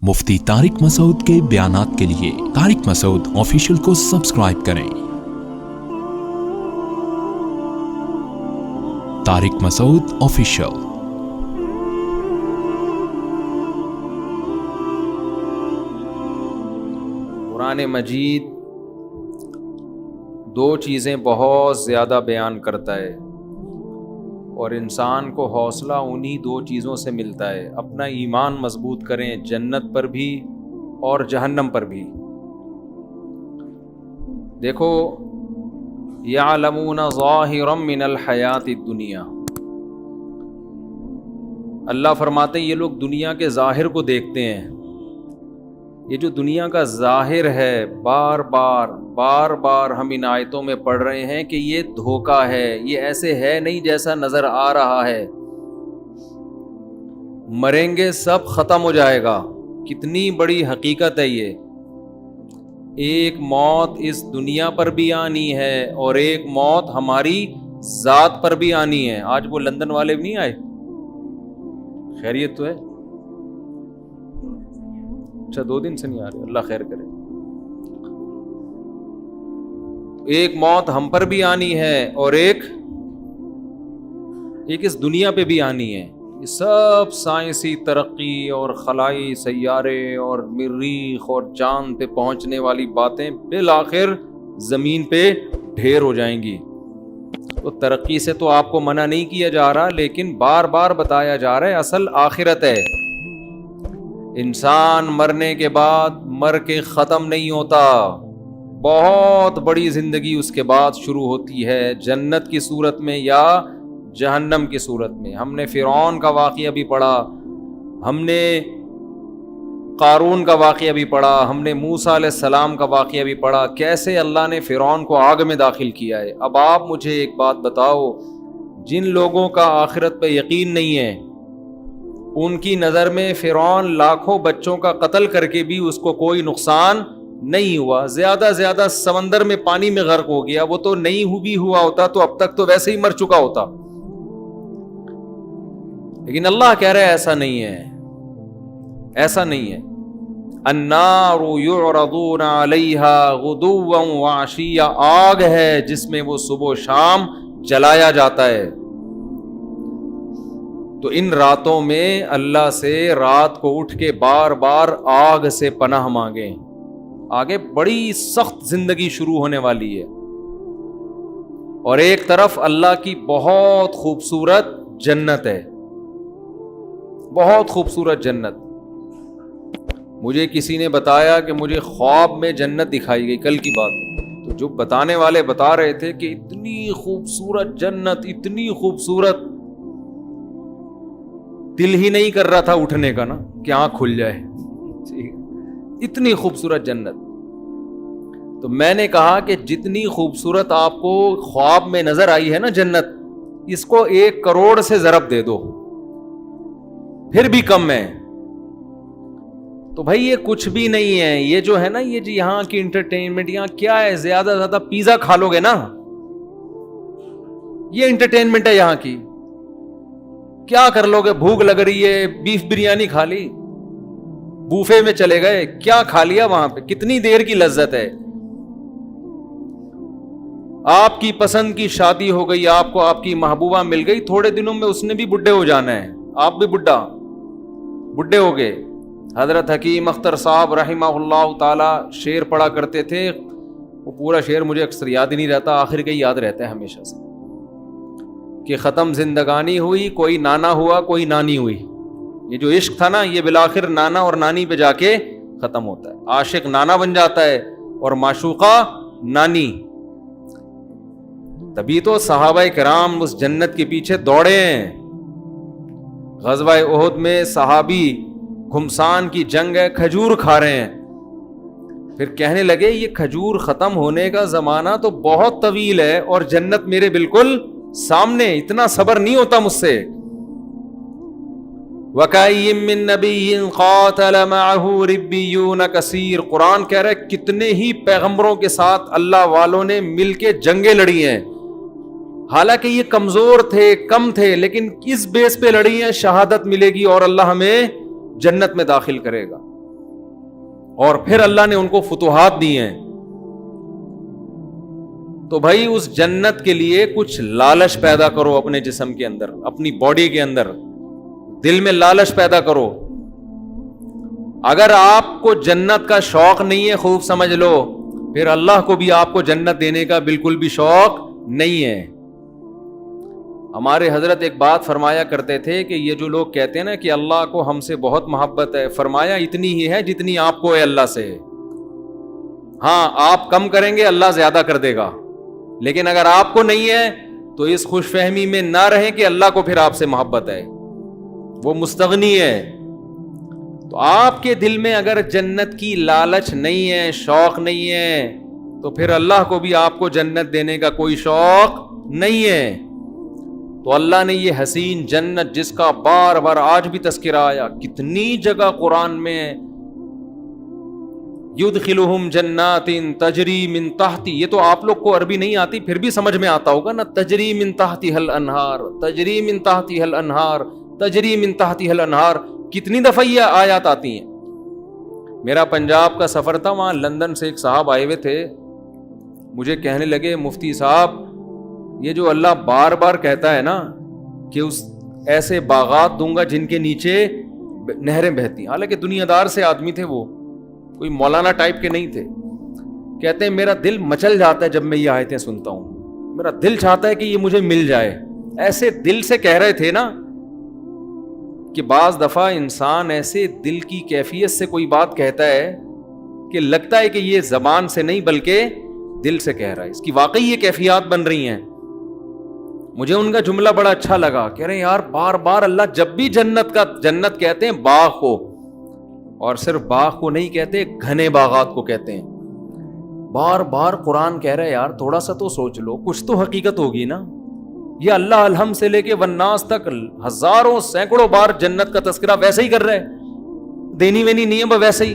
مفتی طارق مسعود کے بیانات کے لیے طارق مسعود آفیشیل کو سبسکرائب کریں۔ طارق مسعود آفیشیل۔ قرآن مجید دو چیزیں بہت زیادہ بیان کرتا ہے اور انسان کو حوصلہ انہی دو چیزوں سے ملتا ہے۔ اپنا ایمان مضبوط کریں، جنت پر بھی اور جہنم پر بھی۔ دیکھو، یعلمون ظاہرا من الحیات الدنیا، اللہ فرماتے ہیں یہ لوگ دنیا کے ظاہر کو دیکھتے ہیں۔ یہ جو دنیا کا ظاہر ہے، بار بار ہم ان آیتوں میں پڑھ رہے ہیں کہ یہ دھوکہ ہے، یہ ایسے ہے نہیں جیسا نظر آ رہا ہے۔ مریں گے سب، ختم ہو جائے گا۔ کتنی بڑی حقیقت ہے یہ۔ ایک موت اس دنیا پر بھی آنی ہے اور ایک موت ہماری ذات پر بھی آنی ہے۔ آج وہ لندن والے بھی نہیں آئے؟ خیریت تو ہے؟ اچھا، 2 دن سے نہیں آ رہے، اللہ خیر کرے۔ ایک موت ہم پر بھی آنی ہے اور ایک اس دنیا پہ بھی آنی ہے۔ یہ سب سائنسی ترقی اور خلائی سیارے اور مریخ اور چاند پہ پہنچنے والی باتیں بالآخر زمین پہ ڈھیر ہو جائیں گی۔ تو ترقی سے تو آپ کو منع نہیں کیا جا رہا، لیکن بار بار بتایا جا رہا ہے اصل آخرت ہے۔ انسان مرنے کے بعد مر کے ختم نہیں ہوتا، بہت بڑی زندگی اس کے بعد شروع ہوتی ہے، جنت کی صورت میں یا جہنم کی صورت میں۔ ہم نے فرعون کا واقعہ بھی پڑھا، ہم نے قارون کا واقعہ بھی پڑھا، ہم نے موسیٰ علیہ السلام کا واقعہ بھی پڑھا، کیسے اللہ نے فرعون کو آگ میں داخل کیا ہے۔ اب آپ مجھے ایک بات بتاؤ، جن لوگوں کا آخرت پہ یقین نہیں ہے، ان کی نظر میں فرعون لاکھوں بچوں کا قتل کر کے بھی اس کو کوئی نقصان نہیں ہوا، زیادہ زیادہ سمندر میں پانی میں غرق ہو گیا، وہ تو نہیں بھی ہوا ہوتا تو اب تک تو ویسے ہی مر چکا ہوتا۔ لیکن اللہ کہہ رہا ہے ایسا نہیں ہے، ایسا نہیں ہے۔ النار یعرضون علیہا غدوا وعشیا، آگ ہے جس میں وہ صبح و شام جلایا جاتا ہے۔ تو ان راتوں میں اللہ سے رات کو اٹھ کے بار بار آگ سے پناہ مانگیں۔ آگے بڑی سخت زندگی شروع ہونے والی ہے، اور ایک طرف اللہ کی بہت خوبصورت جنت ہے، بہت خوبصورت جنت۔ مجھے کسی نے بتایا کہ مجھے خواب میں جنت دکھائی گئی، کل کی بات ہے، تو جو بتانے والے بتا رہے تھے کہ اتنی خوبصورت جنت، اتنی خوبصورت، دل ہی نہیں کر رہا تھا اٹھنے کا نا کہ آنکھ کھل جائے، اتنی خوبصورت جنت۔ تو میں نے کہا کہ جتنی خوبصورت آپ کو خواب میں نظر آئی ہے نا جنت، اس کو 1 کروڑ سے ضرب دے دو، پھر بھی کم ہے۔ تو بھائی یہ کچھ بھی نہیں ہے، یہ جو ہے نا، یہ جو یہاں کی انٹرٹینمنٹ، یہاں کیا ہے، زیادہ سے زیادہ پیزا کھا لو گے نا، یہ انٹرٹینمنٹ ہے یہاں کی۔ کیا کر لو گے؟ بھوک لگ رہی ہے، بیف بریانی کھا لی، بوفے میں چلے گئے، کیا کھا لیا وہاں پہ؟ کتنی دیر کی لذت ہے۔ آپ کی پسند کی شادی ہو گئی، آپ کو آپ کی محبوبہ مل گئی، تھوڑے دنوں میں اس نے بھی بڈھے ہو جانا ہے، آپ بھی بڈھے ہو گئے۔ حضرت حکیم اختر صاحب رحمہ اللہ تعالی شعر پڑھا کرتے تھے، وہ پورا شعر مجھے اکثر یاد ہی نہیں رہتا، آخر کا یاد رہتا ہے ہمیشہ سے، کہ ختم زندگانی ہوئی، کوئی نانا ہوا کوئی نانی ہوئی۔ یہ جو عشق تھا نا، یہ بالآخر نانا اور نانی پہ جا کے ختم ہوتا ہے۔ عاشق نانا بن جاتا ہے اور معشوقہ نانی۔ تبھی تو صحابہ کرام اس جنت کے پیچھے دوڑے ہیں۔ غزوہ احد میں صحابی گھمسان کی جنگ ہے، کھجور کھا رہے ہیں، پھر کہنے لگے یہ کھجور ختم ہونے کا زمانہ تو بہت طویل ہے اور جنت میرے بالکل سامنے، اتنا صبر نہیں ہوتا مجھ سے۔ وَكَأَيٍّ مِّن نَّبِيٍّ قَاتَلَ مَعَهُ رِبِّيُّونَ كَثِيرٌ، قرآن کہہ رہا ہے کتنے ہی پیغمبروں کے ساتھ اللہ والوں نے مل کے جنگیں لڑی ہیں، حالانکہ یہ کمزور تھے، کم تھے، لیکن اس بیس پہ لڑی ہیں، شہادت ملے گی اور اللہ ہمیں جنت میں داخل کرے گا۔ اور پھر اللہ نے ان کو فتوحات دی ہیں. تو بھائی اس جنت کے لیے کچھ لالچ پیدا کرو اپنے جسم کے اندر, اپنی باڈی کے اندر, دل میں لالچ پیدا کرو. اگر آپ کو جنت کا شوق نہیں ہے, خوب سمجھ لو, پھر اللہ کو بھی آپ کو جنت دینے کا بالکل بھی شوق نہیں ہے. ہمارے حضرت ایک بات فرمایا کرتے تھے کہ یہ جو لوگ کہتے ہیں نا کہ اللہ کو ہم سے بہت محبت ہے, فرمایا اتنی ہی ہے جتنی آپ کو ہے اللہ سے. ہاں, آپ کم کریں گے اللہ زیادہ کر دے گا, لیکن اگر آپ کو نہیں ہے تو اس خوش فہمی میں نہ رہیں کہ اللہ کو پھر آپ سے محبت ہے, وہ مستغنی ہے. تو آپ کے دل میں اگر جنت کی لالچ نہیں ہے, شوق نہیں ہے, تو پھر اللہ کو بھی آپ کو جنت دینے کا کوئی شوق نہیں ہے. تو اللہ نے یہ حسین جنت جس کا بار بار آج بھی تذکرہ آیا, کتنی جگہ قرآن میں یدخلہم جنات تجری من تحتی, یہ تو آپ لوگ کو عربی نہیں آتی پھر بھی سمجھ میں آتا ہوگا نا, تجری من تحتها الانہار, تجری من تحتها الانہار, تجری من تحتها الانہار, کتنی دفعہ یہ آیات آتی ہیں. میرا پنجاب کا سفر تھا, وہاں لندن سے ایک صاحب آئے ہوئے تھے, مجھے کہنے لگے مفتی صاحب یہ جو اللہ بار بار کہتا ہے نا کہ اس ایسے باغات دوں گا جن کے نیچے نہریں بہتی, حالانکہ دنیا دار سے آدمی تھے, وہ کوئی مولانا ٹائپ کے نہیں تھے, کہتے ہیں میرا دل مچل جاتا ہے جب میں یہ آیتیں سنتا ہوں, میرا دل چاہتا ہے کہ یہ مجھے مل جائے. ایسے دل سے کہہ رہے تھے نا کہ بعض دفعہ انسان ایسے دل کی کیفیت سے کوئی بات کہتا ہے کہ لگتا ہے کہ یہ زبان سے نہیں بلکہ دل سے کہہ رہا ہے, اس کی واقعی یہ کیفیات بن رہی ہیں. مجھے ان کا جملہ بڑا اچھا لگا, کہہ رہے ہیں یار بار بار اللہ جب بھی جنت کہتے ہیں باغ کو, اور صرف باغ کو نہیں کہتے, گھنے باغات کو کہتے ہیں. بار بار قرآن کہہ رہے یار تھوڑا سا تو سوچ لو, کچھ تو حقیقت ہوگی نا. یہ اللہ الحم سے لے کے والناس تک ہزاروں سینکڑوں بار جنت کا تذکرہ ویسے ہی کر رہے, دینی وینی نہیں ہے ویسے ہی.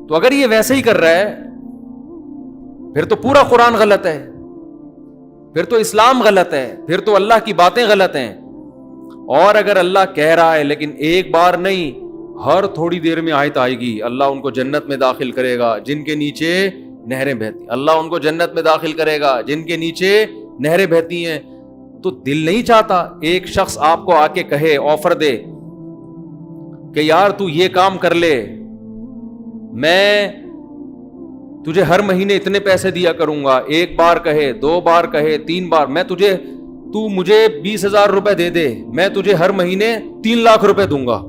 تو اگر یہ ویسے ہی کر رہا ہے پھر تو پورا قرآن غلط ہے, پھر تو اسلام غلط ہے, پھر تو اللہ کی باتیں غلط ہیں. اور اگر اللہ کہہ رہا ہے لیکن ایک بار نہیں, ہر تھوڑی دیر میں آیت آئے گی, اللہ ان کو جنت میں داخل کرے گا جن کے نیچے نہریں بہتی, اللہ ان کو جنت میں داخل کرے گا جن کے نیچے نہریں بہتی ہیں. تو دل نہیں چاہتا ایک شخص آپ کو آ کے کہے, آفر دے کہ یار تو یہ کام کر لے, میں تجھے ہر مہینے اتنے پیسے دیا کروں گا, ایک بار کہے, دو بار کہے, تین بار, تو مجھے 20,000 روپے دے دے, میں تجھے ہر مہینے 3 لاکھ روپے دوں گا.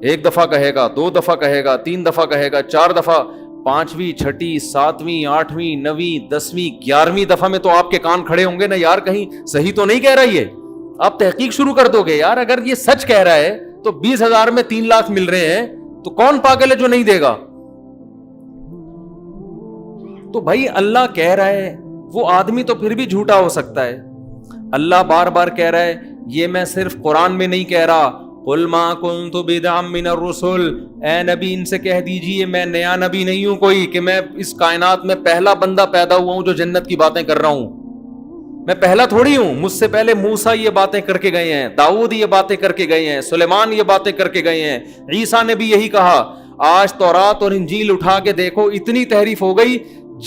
ایک دفعہ کہے گا, 2 دفعہ کہے گا, 3 دفعہ کہے گا, 4 دفعہ, 5ویں 6ٹھی 7ویں 8ویں 9ویں 10ویں 11ویں دفعہ میں تو آپ کے کان کھڑے ہوں گے نا, یار کہیں صحیح تو نہیں کہہ رہی ہے. آپ تحقیق شروع کر دو گے, یار اگر یہ سچ کہہ رہا ہے تو 20,000 میں 3 لاکھ مل رہے ہیں, تو کون پاگل ہے جو نہیں دے گا. تو بھائی اللہ کہہ رہا ہے, وہ آدمی تو پھر بھی جھوٹا ہو سکتا ہے. اللہ بار بار کہہ رہا ہے, یہ میں صرف قرآن میں نہیں کہہ رہا, قل ما کنت بدعا من الرسل, اے نبی ان سے کہہ دیجئے میں نیا نبی نہیں ہوں کوئی کہ میں اس کائنات میں پہلا بندہ پیدا ہوا ہوں جو جنت کی باتیں کر رہا ہوں. میں پہلا تھوڑی ہوں, مجھ سے پہلے موسیٰ یہ باتیں کر کے گئے ہیں, داؤد یہ باتیں کر کے گئے ہیں, سلیمان یہ باتیں کر کے گئے ہیں, عیسیٰ نے بھی یہی کہا. آج تورات اور انجیل اٹھا کے دیکھو, اتنی تحریف ہو گئی,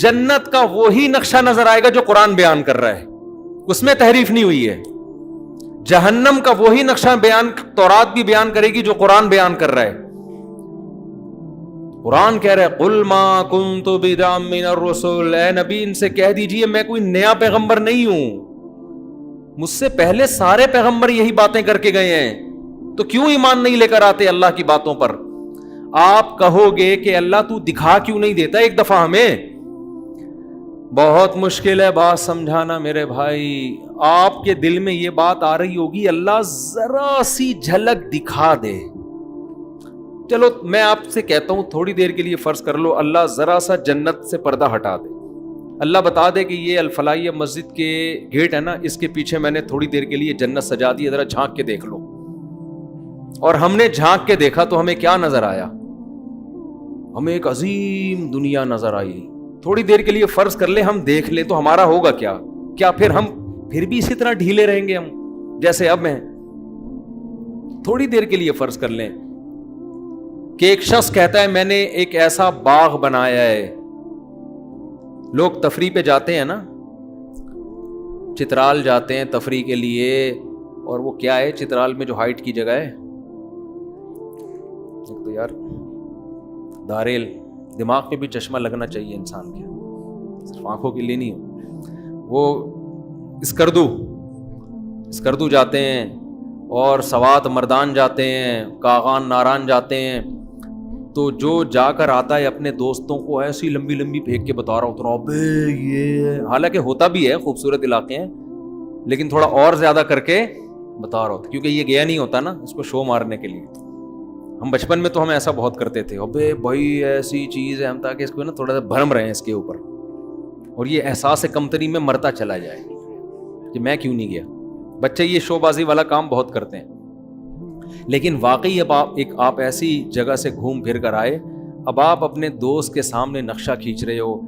جنت کا وہی نقشہ نظر آئے گا جو قرآن بیان کر رہا ہے, اس میں تحریف نہیں ہوئی ہے. جہنم کا وہی نقشہ بیان تورات بھی بیان کرے گی جو قرآن بیان کر رہا ہے. قرآن کہہ رہا ہے قل ما کنت بدعا من الرسل, اے نبی ان سے کہہ دیجئے میں کوئی نیا پیغمبر نہیں ہوں, مجھ سے پہلے سارے پیغمبر یہی باتیں کر کے گئے ہیں, تو کیوں ایمان نہیں لے کر آتے اللہ کی باتوں پر. آپ کہو گے کہ اللہ تو دکھا کیوں نہیں دیتا ایک دفعہ ہمیں. بہت مشکل ہے بات سمجھانا میرے بھائی. آپ کے دل میں یہ بات آ رہی ہوگی اللہ ذرا سی جھلک دکھا دے. چلو میں آپ سے کہتا ہوں تھوڑی دیر کے لیے فرض کر لو اللہ ذرا سا جنت سے پردہ ہٹا دے, اللہ بتا دے کہ یہ الفلاحیہ مسجد کے گیٹ ہے نا, اس کے پیچھے میں نے تھوڑی دیر کے لیے جنت سجا دی, ذرا جھانک کے دیکھ لو. اور ہم نے جھانک کے دیکھا تو ہمیں کیا نظر آیا, ہمیں ایک عظیم دنیا نظر آئی. تھوڑی دیر کے لیے فرض کر لیں ہم دیکھ لیں تو ہمارا ہوگا کیا پھر ہم پھر بھی اسی طرح ڈھیلے رہیں گے ہم جیسے اب ہیں. تھوڑی دیر کے لیے فرض کر لیں کہ ایک شخص کہتا ہے میں نے ایک ایسا باغ بنایا ہے. لوگ تفریح پہ جاتے ہیں نا, چترال جاتے ہیں تفریح کے لیے, اور وہ کیا ہے چترال میں جو ہائٹ کی جگہ ہے, ایک تو یار داریل, دماغ پہ بھی چشمہ لگنا چاہیے انسان کے, صرف آنکھوں کے لیے نہیں. وہ اسکردو جاتے ہیں, اور سوات مردان جاتے ہیں, کاغان ناران جاتے ہیں. تو جو جا کر آتا ہے اپنے دوستوں کو ایسی لمبی لمبی پھینک کے بتا رہا ہوتا ہے ابے یہ, حالانکہ ہوتا بھی ہے خوبصورت علاقے ہیں, لیکن تھوڑا اور زیادہ کر کے بتا رہا ہوتا, کیونکہ یہ گیا نہیں ہوتا نا اس کو شو مارنے کے لیے. ہم بچپن میں تو ہم ایسا بہت کرتے تھے, ابے بھائی ایسی چیز ہے, ہم تاکہ اس کو نا تھوڑا سا بھرم رہے ہیں اس کے اوپر, اور یہ احساس کمتری میں مرتا چلا جائے کہ میں کیوں نہیں گیا. بچے یہ شو بازی والا کام بہت کرتے ہیں. لیکن واقعی اب آپ ایسی جگہ سے گھوم پھر کر آئے, اب آپ اپنے دوست کے سامنے نقشہ کھینچ رہے ہو,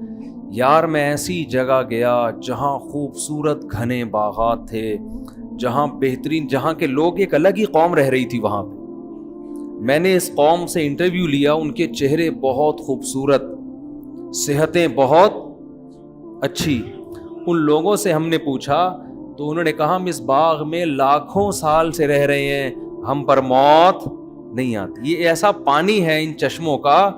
یار میں ایسی جگہ گیا جہاں خوبصورت گھنے باغات تھے, جہاں بہترین, جہاں کے لوگ ایک الگ ہی قوم رہ رہی تھی وہاں پہ. میں نے اس قوم سے انٹرویو لیا, ان کے چہرے بہت خوبصورت, صحتیں بہت اچھی. ان لوگوں سے ہم نے پوچھا تو انہوں نے کہا ہم اس باغ میں لاکھوں سال سے رہ رہے ہیں, ہم پر موت نہیں آتی. یہ ایسا پانی ہے ان چشموں کا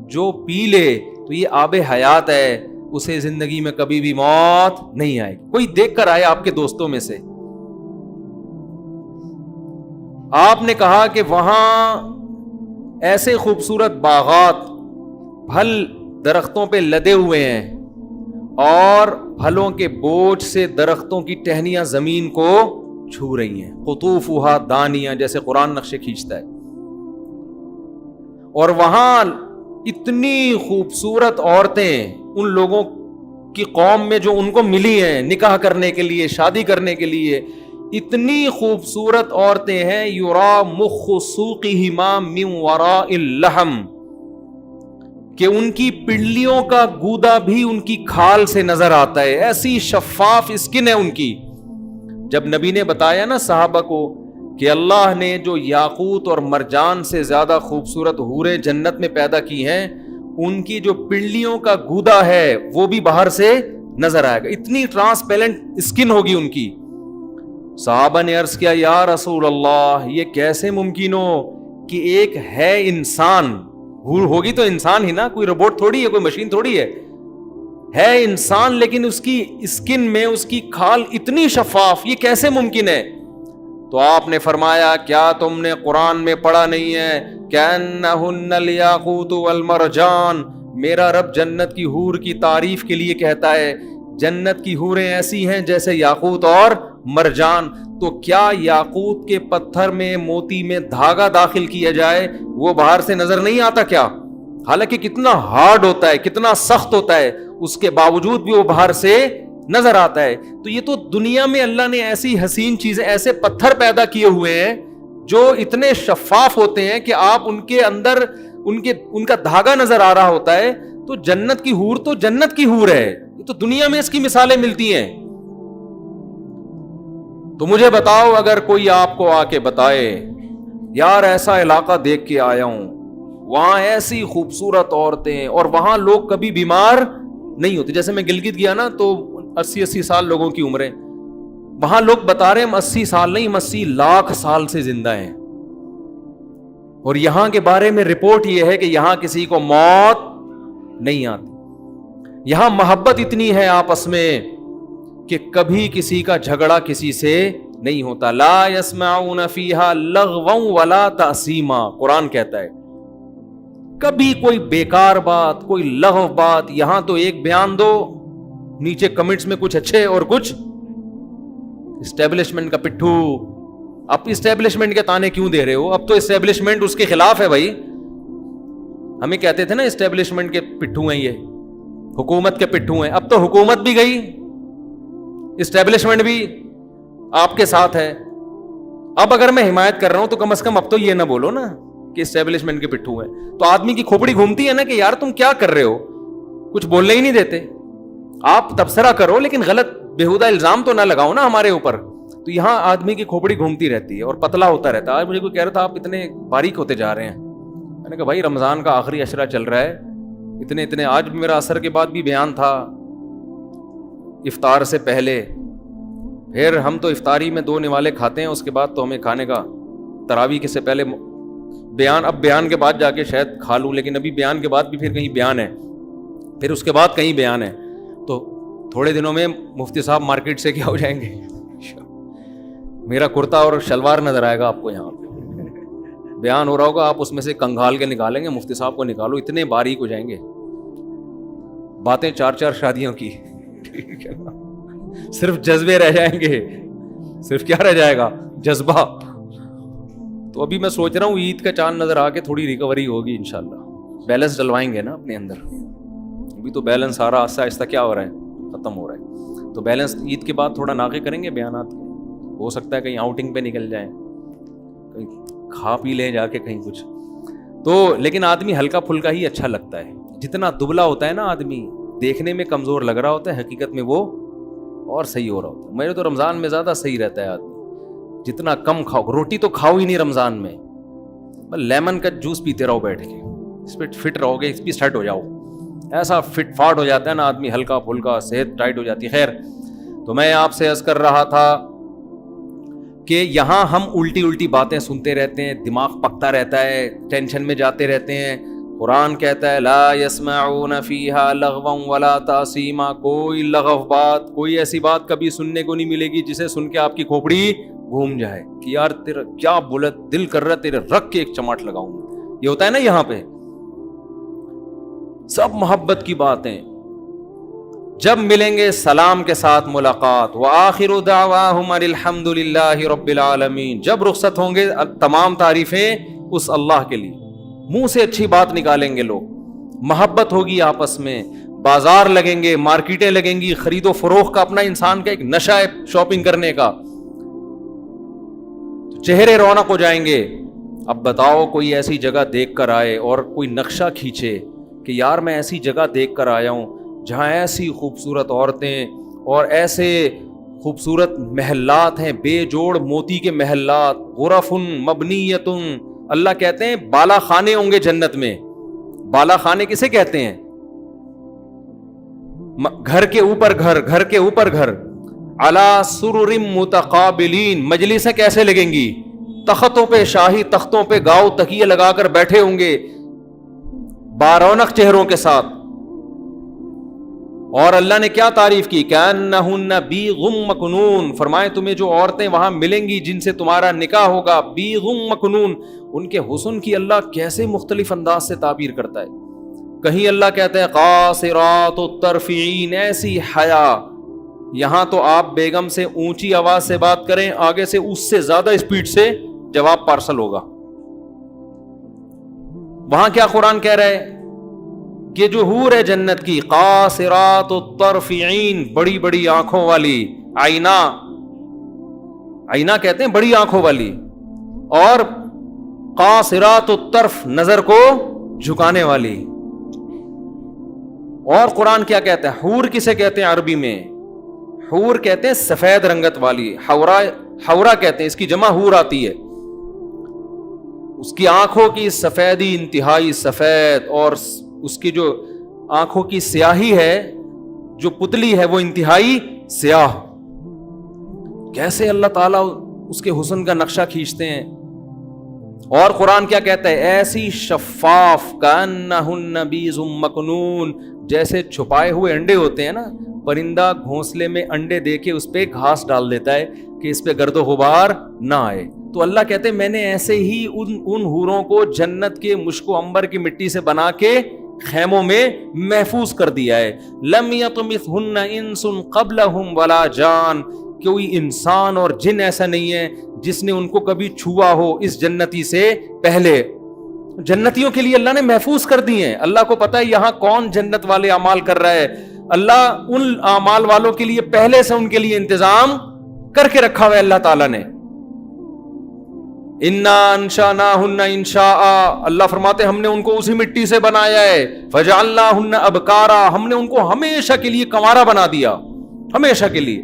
جو پی لے تو یہ آب حیات ہے, اسے زندگی میں کبھی بھی موت نہیں آئے. کوئی دیکھ کر آئے آپ کے دوستوں میں سے. آپ نے کہا کہ وہاں ایسے خوبصورت باغات پھل درختوں پہ لدے ہوئے ہیں, اور پھلوں کے بوجھ سے درختوں کی ٹہنیاں زمین کو چھو رہی ہیں, قطوفھا دانیہ, جیسے قرآن نقشے کھینچتا ہے. اور وہاں اتنی خوبصورت عورتیں ان لوگوں کی قوم میں جو ان کو ملی ہیں نکاح کرنے کے لیے, شادی کرنے کے لیے, اتنی خوبصورت عورتیں ہیں. یرا مخ سوقہما من وراء اللحم, کہ ان کی پنڈلیوں کا گودا بھی ان کی کھال سے نظر آتا ہے, ایسی شفاف اسکن ہے ان کی. جب نبی نے بتایا نا صحابہ کو کہ اللہ نے جو یاقوت اور مرجان سے زیادہ خوبصورت حوریں جنت میں پیدا کی ہیں, ان کی جو پنڈلیوں کا گودا ہے وہ بھی باہر سے نظر آئے گا, اتنی ٹرانسپیرنٹ اسکن ہوگی ان کی. صحابہ نے عرض کیا یا رسول اللہ یہ کیسے ممکن ہو کہ ایک ہے انسان, ہوگی تو انسان ہی نا, کوئی روبوٹ تھوڑی ہے, کوئی مشین تھوڑی ہے انسان, لیکن اس کی اسکن میں اس کی کھال اتنی شفاف, یہ کیسے ممکن ہے؟ تو آپ نے فرمایا کیا تم نے قرآن میں پڑھا نہیں ہے کأنہن الیاقوت والمرجان, میرا رب جنت کی حور کی تعریف کے لیے کہتا ہے جنت کی حوریں ایسی ہیں جیسے یاقوت اور مرجان. تو کیا یاقوت کے پتھر میں موتی میں دھاگا داخل کیا جائے وہ باہر سے نظر نہیں آتا کیا؟ حالانکہ کتنا ہارڈ ہوتا ہے, کتنا سخت ہوتا ہے, اس کے باوجود بھی وہ باہر سے نظر آتا ہے. تو یہ تو دنیا میں اللہ نے ایسی حسین چیزیں, ایسے پتھر پیدا کیے ہوئے ہیں جو اتنے شفاف ہوتے ہیں کہ آپ ان کے اندر ان کا دھاگا نظر آ رہا ہوتا ہے. تو جنت کی حور تو جنت کی حور ہے, یہ تو دنیا میں اس کی مثالیں ملتی ہیں. تو مجھے بتاؤ اگر کوئی آپ کو آ کے بتائے یار ایسا علاقہ دیکھ کے آیا ہوں, وہاں ایسی خوبصورت عورتیں, اور وہاں لوگ کبھی بیمار نہیں ہوتے. جیسے میں گلگت گیا نا تو 80 سال لوگوں کی عمریں, وہاں لوگ بتا رہے ہیں ہم 80 سال نہیں, ہم 80 لاکھ سال سے زندہ ہیں. اور یہاں کے بارے میں رپورٹ یہ ہے کہ یہاں کسی کو موت نہیں آتی. یہاں محبت اتنی ہے آپس میں کہ کبھی کسی کا جھگڑا کسی سے نہیں ہوتا. لا يسمعون فیہا لغوا ولا تأثیما, قرآن کہتا ہے کبھی کوئی بیکار بات, کوئی لغو بات, یہاں تو ایک بیان دو, نیچے کمنٹس میں کچھ اچھے اور کچھ اسٹیبلشمنٹ کا پٹھو. اب اسٹیبلشمنٹ کے تانے کیوں دے رہے ہو؟ اب تو اسٹیبلشمنٹ اس کے خلاف ہے بھائی. ہمیں کہتے تھے نا اسٹیبلشمنٹ کے پٹھو ہیں, یہ حکومت کے پٹھو ہیں. اب تو حکومت بھی گئی, اسٹیبلشمنٹ بھی آپ کے ساتھ ہے. اب اگر میں حمایت کر رہا ہوں تو کم از کم اب تو یہ نہ بولو نا کہ اسٹیبلشمنٹ کے پٹھو ہیں. تو آدمی کی کھوپڑی گھومتی ہے نا کہ یار تم کیا کر رہے ہو, کچھ بولنے ہی نہیں دیتے. آپ تبصرہ کرو لیکن غلط بےہودہ الزام تو نہ لگاؤ نا ہمارے اوپر. تو یہاں آدمی کی کھوپڑی گھومتی رہتی ہے اور پتلا ہوتا رہتا ہے. آج مجھے کوئی کہہ رہا تھا آپ اتنے باریک ہوتے جا رہے ہیں. میں نے کہا بھائی رمضان کا آخری عشرہ چل رہا ہے, اتنے آج بھی میرا عصر کے بعد بھی بیان تھا, افطار سے پہلے, پھر ہم تو افطاری میں 2 نوالے کھاتے ہیں, اس کے بعد تو ہمیں کھانے کا, تراویح کے سے پہلے بیان, اب بیان کے بعد جا کے شاید کھا لوں, لیکن ابھی بیان کے بعد بھی پھر کہیں بیان ہے, پھر اس کے بعد کہیں بیان ہے, تو تھوڑے دنوں میں مفتی صاحب مارکیٹ سے کیا ہو جائیں گے, میرا کرتا اور شلوار نظر آئے گا آپ کو, یہاں پہ بیان ہو رہا ہوگا, آپ اس میں سے کنگھال کے نکالیں گے, مفتی صاحب کو نکالو, اتنے باریک ہو جائیں گے, باتیں 4 شادیوں کی, ٹھیک ہے نا, صرف جذبے رہ جائیں گے, صرف کیا رہ جائے گا, جذبہ. تو ابھی میں سوچ رہا ہوں عید کا چاند نظر آ کے تھوڑی ریکوری ہوگی انشاءاللہ, بیلنس ڈلوائیں گے نا اپنے اندر, ابھی تو بیلنس سارا آہستہ آہستہ کیا ہو رہا ہے, ختم ہو رہا ہے, تو بیلنس عید کے بعد تھوڑا ناقے کریں گے بیانات کے, ہو سکتا ہے کہیں آؤٹنگ پہ نکل جائیں, کہیں کھا پی لیں جا کے کہیں کچھ, تو لیکن آدمی ہلکا پھلکا ہی اچھا لگتا ہے, جتنا دبلا ہوتا ہے نا آدمی, دیکھنے میں کمزور لگ رہا ہوتا ہے, حقیقت میں وہ اور صحیح ہو رہا ہوتا ہے. میرے تو رمضان میں زیادہ صحیح رہتا ہے آدمی, جتنا کم کھاؤ, روٹی تو کھاؤ ہی نہیں رمضان میں, لیمن کا جوس پیتے رہو بیٹھ کے, اس پہ فٹ رہو گے, اس پہ سیٹ ہو جاؤ, ایسا فٹ فاٹ ہو جاتا ہے نا آدمی, ہلکا پھلکا, صحت ٹائٹ ہو جاتی ہے. خیر, تو میں آپ سے عرض کر رہا تھا کہ یہاں ہم الٹی باتیں سنتے رہتے ہیں, دماغ پکتا رہتا ہے, ٹینشن میں جاتے رہتے ہیں. قرآن کہتا ہے لا یسمعون فیہا لغوا ولا تاثیما, کوئی لغو بات, کوئی ایسی بات کبھی سننے کو نہیں ملے گی جسے سن کے آپ کی کھوپڑی گھوم جائے کہ یار تیرا کیا بولت, دل کر رہا تیرے رکھ کے ایک چماٹ لگاؤں. یہ ہوتا ہے نا یہاں پہ, سب محبت کی باتیں. جب ملیں گے سلام کے ساتھ ملاقات, وآخر دعواہم الحمد للہ رب العالمین, جب رخصت ہوں گے تمام تعریفیں اس اللہ کے لیے, منہ سے اچھی بات نکالیں گے لوگ, محبت ہوگی آپس میں, بازار لگیں گے, مارکیٹیں لگیں گی, خرید و فروخت کا اپنا انسان کا ایک نشہ ہے شاپنگ کرنے کا, چہرے رونق ہو جائیں گے. اب بتاؤ کوئی ایسی جگہ دیکھ کر آئے اور کوئی نقشہ کھینچے کہ یار میں ایسی جگہ دیکھ کر آیا ہوں جہاں ایسی خوبصورت عورتیں اور ایسے خوبصورت محلات ہیں, بے جوڑ موتی کے محلات, غرف مبنیۃ, اللہ کہتے ہیں بالا خانے ہوں گے جنت میں. بالا خانے کسے کہتے ہیں؟ گھر کے اوپر گھر, گھر کے اوپر گھر. علی سرر متقابلین, مجلسیں کیسے لگیں گی, تختوں پہ, شاہی تختوں پہ گاؤ تکیے لگا کر بیٹھے ہوں گے بارونق چہروں کے ساتھ. اور اللہ نے کیا تعریف کی, کأنہن بیض مکنون, فرمائے تمہیں جو عورتیں وہاں ملیں گی جن سے تمہارا نکاح ہوگا, بیض مکنون, ان کے حسن کی اللہ کیسے مختلف انداز سے تعبیر کرتا ہے. کہیں اللہ کہتا ہے قاصرات الطرف عین, ایسی حیا, یہاں تو آپ بیگم سے اونچی آواز سے بات کریں, آگے سے اس سے زیادہ اسپیڈ سے جواب پارسل ہوگا. وہاں کیا قرآن کہہ رہا ہے کہ جو حور ہے جنت کی, قاصرات الطرف عین, بڑی بڑی آنکھوں والی, آئینہ, آئینہ کہتے ہیں بڑی آنکھوں والی, اور قاصرات الطرف, نظر کو جھکانے والی. اور قرآن کیا کہتا ہے, حور کسے کہتے ہیں عربی میں, حور کہتے ہیں سفید رنگت والی, حورا کہتے ہیں, اس کی جمع حور آتی ہے. اس کی آنکھوں کی سفیدی انتہائی سفید, اور اس کی جو آنکھوں کی سیاہی ہے, جو پتلی ہے, وہ انتہائی سیاہ. کیسے اللہ تعالیٰ اس کے حسن کا نقشہ کھینچتے ہیں. اور قرآن کیا کہتا ہے, ایسی شفاف, کأنہن بیض مکنون, جیسے چھپائے ہوئے انڈے ہوتے ہیں نا, پرندہ گھونسلے میں انڈے دے کے اس پہ گھاس ڈال دیتا ہے کہ اس پہ گرد و غبار نہ آئے. تو اللہ کہتے ہیں میں نے ایسے ہی ان حوروں کو جنت کے مشک و عنبر کی مٹی سے بنا کے خیموں میں محفوظ کر دیا ہے. لم یطمثہن انس قبلہم ولا جان, کوئی انسان اور جن ایسا نہیں ہے جس نے ان کو کبھی چھوا ہو اس جنتی سے پہلے. جنتیوں کے لیے اللہ نے محفوظ کر دی ہیں. اللہ کو پتا ہے یہاں کون جنت والے اعمال کر رہا ہے, اللہ ان اعمال والوں کے لیے پہلے سے ان کے لیے انتظام کر کے رکھا ہوا ہے اللہ تعالیٰ نے. انا انشأناہن انشاء, اللہ فرماتے ہم نے ان کو اسی مٹی سے بنایا ہے. فجعلناہن ابکارا, ہم نے ان کو ہمیشہ کے لیے کنوارا بنا دیا, ہمیشہ کے لیے.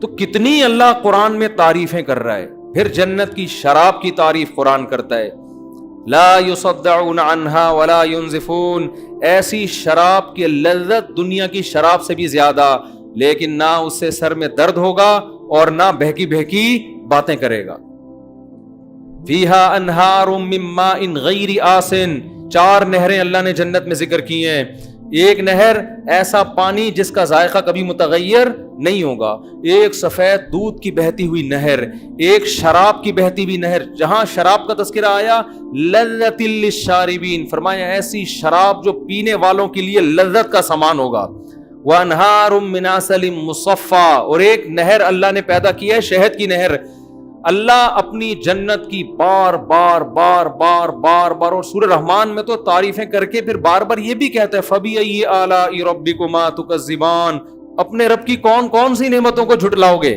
تو کتنی اللہ قرآن میں تعریفیں کر رہا ہے. پھر جنت کی شراب کی تعریف قرآن کرتا ہے, لا یصدعون عنہا ولا ینزفون، ایسی شراب کی لذت دنیا کی شراب سے بھی زیادہ، لیکن نہ اس سے سر میں درد ہوگا اور نہ بہکی بہکی باتیں کرے گا۔ فیہا انہار من ماء غیر آسن، 4 نہریں اللہ نے جنت میں ذکر کی ہیں۔ ایک نہر ایسا پانی جس کا ذائقہ کبھی متغیر نہیں ہوگا، ایک سفید دودھ کی بہتی ہوئی نہر، ایک شراب کی بہتی ہوئی نہر۔ جہاں شراب کا تذکرہ آیا لذت للشاربین، فرمایا ایسی شراب جو پینے والوں کے لیے لذت کا سامان ہوگا۔ وانہار من عسل مصفی، اور ایک نہر اللہ نے پیدا کی ہے شہد کی نہر۔ اللہ اپنی جنت کی بار بار بار بار بار بار، اور سورہ رحمان میں تو تعریفیں کر کے پھر بار بار یہ بھی کہتا ہے فَبِأَيِّ آلَاءِ رَبِّكُمَا تُكَذِّبَانِ، اپنے رب کی کون کون سی نعمتوں کو جھٹلاؤ گے۔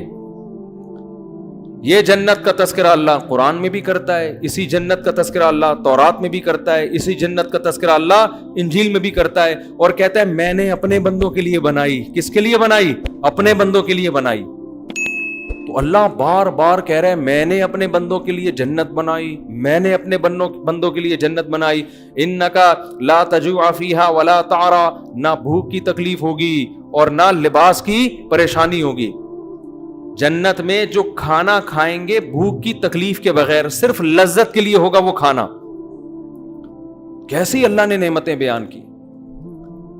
یہ جنت کا تذکرہ اللہ قرآن میں بھی کرتا ہے، اسی جنت کا تذکرہ اللہ تورات میں بھی کرتا ہے، اسی جنت کا تذکرہ اللہ انجیل میں بھی کرتا ہے، اور کہتا ہے میں نے اپنے بندوں کے لیے بنائی۔ کس کے لیے بنائی؟ اپنے بندوں کے لیے بنائی۔ تو اللہ بار بار کہہ رہا ہے میں نے اپنے بندوں کے لیے جنت بنائی، میں نے اپنے بندوں کے لیے جنت بنائی۔ انکا لا تجوع فیہا ولا تعرا، نہ بھوک کی تکلیف ہوگی اور نہ لباس کی پریشانی ہوگی۔ جنت میں جو کھانا کھائیں گے بھوک کی تکلیف کے بغیر، صرف لذت کے لیے ہوگا وہ کھانا۔ کیسی اللہ نے نعمتیں بیان کی۔